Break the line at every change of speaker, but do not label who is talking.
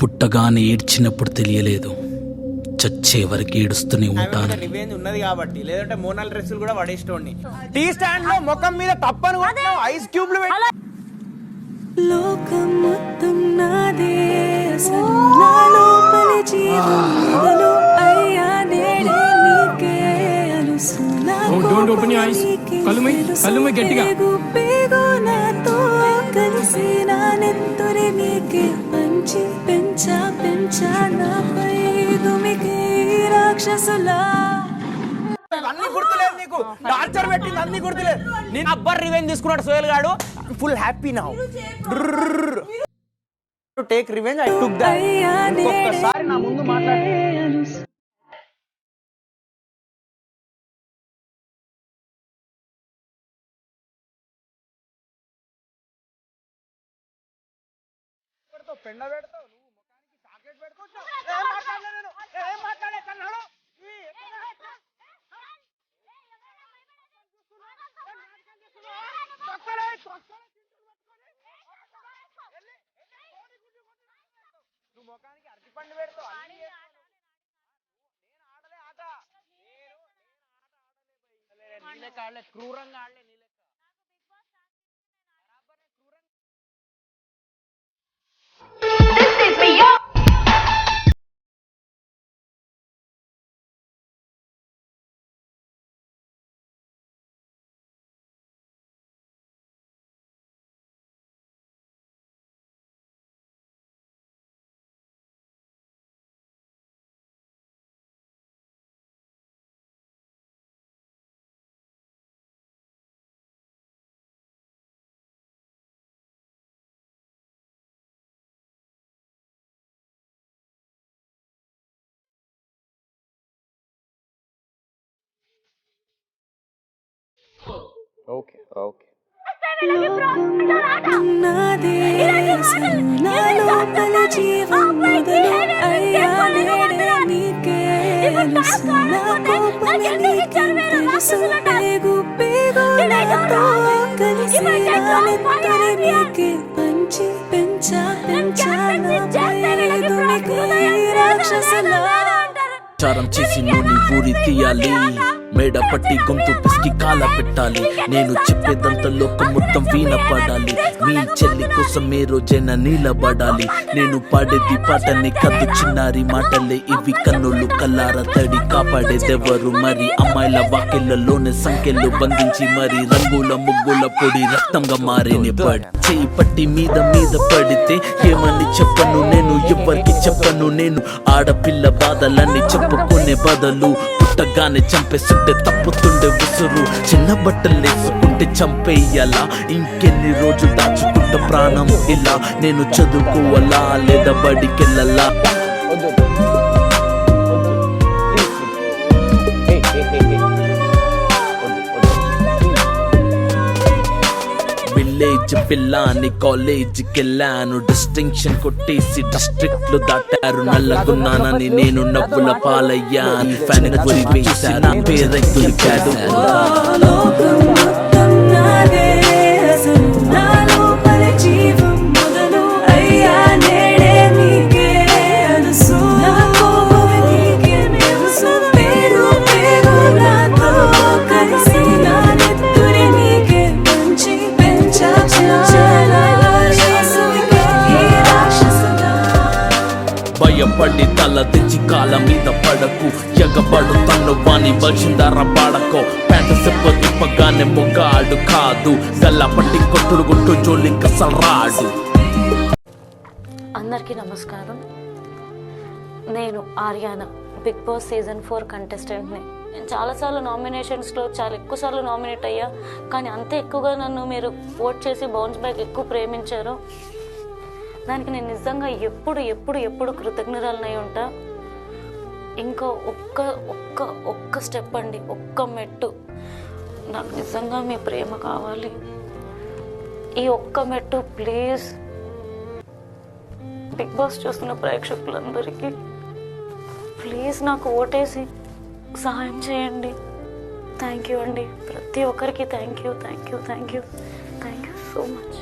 పుట్టగానే ఏడ్చినప్పుడు తెలియలేదు, చచ్చే వరకు ఏడుస్తూనే ఉంటాను.
ఉన్నది కాబట్టి, లేదంటే మోనాల్ డ్రెస్సులు కూడా పడేస్తోండి. టీ స్టాండ్ లో ముఖం మీద తప్పను ఐస్ క్యూబ్లు
లోకం మొత్తం నాదే, అసలు నా లోపలి జీవం మొదలు అయ్యా నేడే నీకే అలుసు. గుప్పిగో నాతో కలిసి నా నెత్తురి నీకే పంచి పెంచా నాపై దుమికి రాక్షసులా.
అన్ని గుర్తులేదు నీకు, టార్చర్ పెట్టింది అన్ని గుర్తులేదు. నేను అబ్బర్ రివెంజ్ తీసుకున్నాడు సోయల్ గాడు. Full happy now. Take revenge. I took that. ఒక్కసారి నా ముందు మాట్లాడు. పెండ పెడతావు నువ్వు, ముఖానికి చాక్లెట్ పెట్టుకోవచ్చు. ఏం మాట్లాడలేదు నేను, ఏం మాట్లాడేస్తున్నాడు. నువ్వు ముఖానికి అరటిపండు పెడతావు. నేను ఆడలే ఆట, నీ లెక్క ఆడలే, క్రూరంగా ఆడలే నీ లెక్క. Okay okay.
నాదే అసలు నా లోపల జీవం మొదలు అయ్యా నేడే నీకే అలుసు. నా కోపమే నీకే తెలుసు. గుప్పిగో నాతో కలిసి నా నెత్తురి నీకే పంచి పెంచా నాపై దుమికి రాక్షసులా.
చారం చేసి నూనె ఊరి తీయాలి, మేడ పట్టి గొంతు పిసికి కాల పెట్టాలి. నేను చెప్పేదంతా లోకం మొత్తం వీణ పడాలి. మీ చెల్లి కోసం ఏ రోజైనా నిలబడాలి. నేను పాడేది పాటనే కద్దు చిన్నారి మాటలే ఇవి. కన్నులు కల్లార తడి కాపాడేదెవరు మరి? అమ్మాయిల వాకిళ్లలోనే సంఖ్యలు బంధించి మరి రంగుల ముగ్గుల పొడి రక్తంగా మారేని పడి చేయి పట్టి మీద పడితే ఏమని చెప్పను నేను, ఎవరికి చెప్పను నేను. ఆడపిల్ల బాధలన్నీ చెప్పుకునే బదులు పుట్టగానే చంపేస్తుంటే తప్పుతుండే ఉసురు. చిన్న బట్టలు వేసుకుంటే చంపేయాలా? ఇంకెన్ని రోజులు దాచుకుంటే ప్రాణం ఇలా? నేను చదువుకోవాలా లేదా బడికెళ్ళాలా? విలేజ్ పిల్లాని కాలేజీకి వెళ్ళాను, డిస్టింక్షన్ కొట్టేసి డిస్ట్రిక్ట్లు దాటారు. నల్లగున్నానని నేను నవ్వుల పాలయ్యాను. ఫ్యాన్ గురి వేసి నా పేరెక్కులికాడు. భయపడి తల తెచ్చి కాల మీద పడకు, ఎగబడు తన్ను వాణి బల్చిందార పాడకో. ప్యాంట సెప్ప తిప్పగానే మొగ్గాడు కాదు, గల్లా పట్టి కొట్టుడు గుట్టు జోలి కసరాడు.
అందరికీ నమస్కారం. నేను ఆర్యానా, బిగ్ బాస్ సీజన్ 4 కంటెస్టెంట్ని. నేను చాలాసార్లు నామినేషన్స్లో చాలా ఎక్కువసార్లు నామినేట్ అయ్యా, కానీ అంతే ఎక్కువగా నన్ను మీరు ఓట్ చేసి బౌన్స్ బ్యాక్ ఎక్కువ ప్రేమించారు. దానికి నేను నిజంగా ఎప్పుడు కృతజ్ఞతలనై ఉంటా. ఇంకో ఒక్క స్టెప్ అండి, ఒక్క మెట్టు. నాకు నిజంగా మీ ప్రేమ కావాలి. ఈ ఒక్క మెట్టు ప్లీజ్. బిగ్ బాస్ చూస్తున్న ప్రేక్షకులందరికీ ప్లీజ్ నాకు ఓటేసి సహాయం చేయండి. థ్యాంక్ యూ అండి, ప్రతి ఒక్కరికి థ్యాంక్ యూ సో మచ్.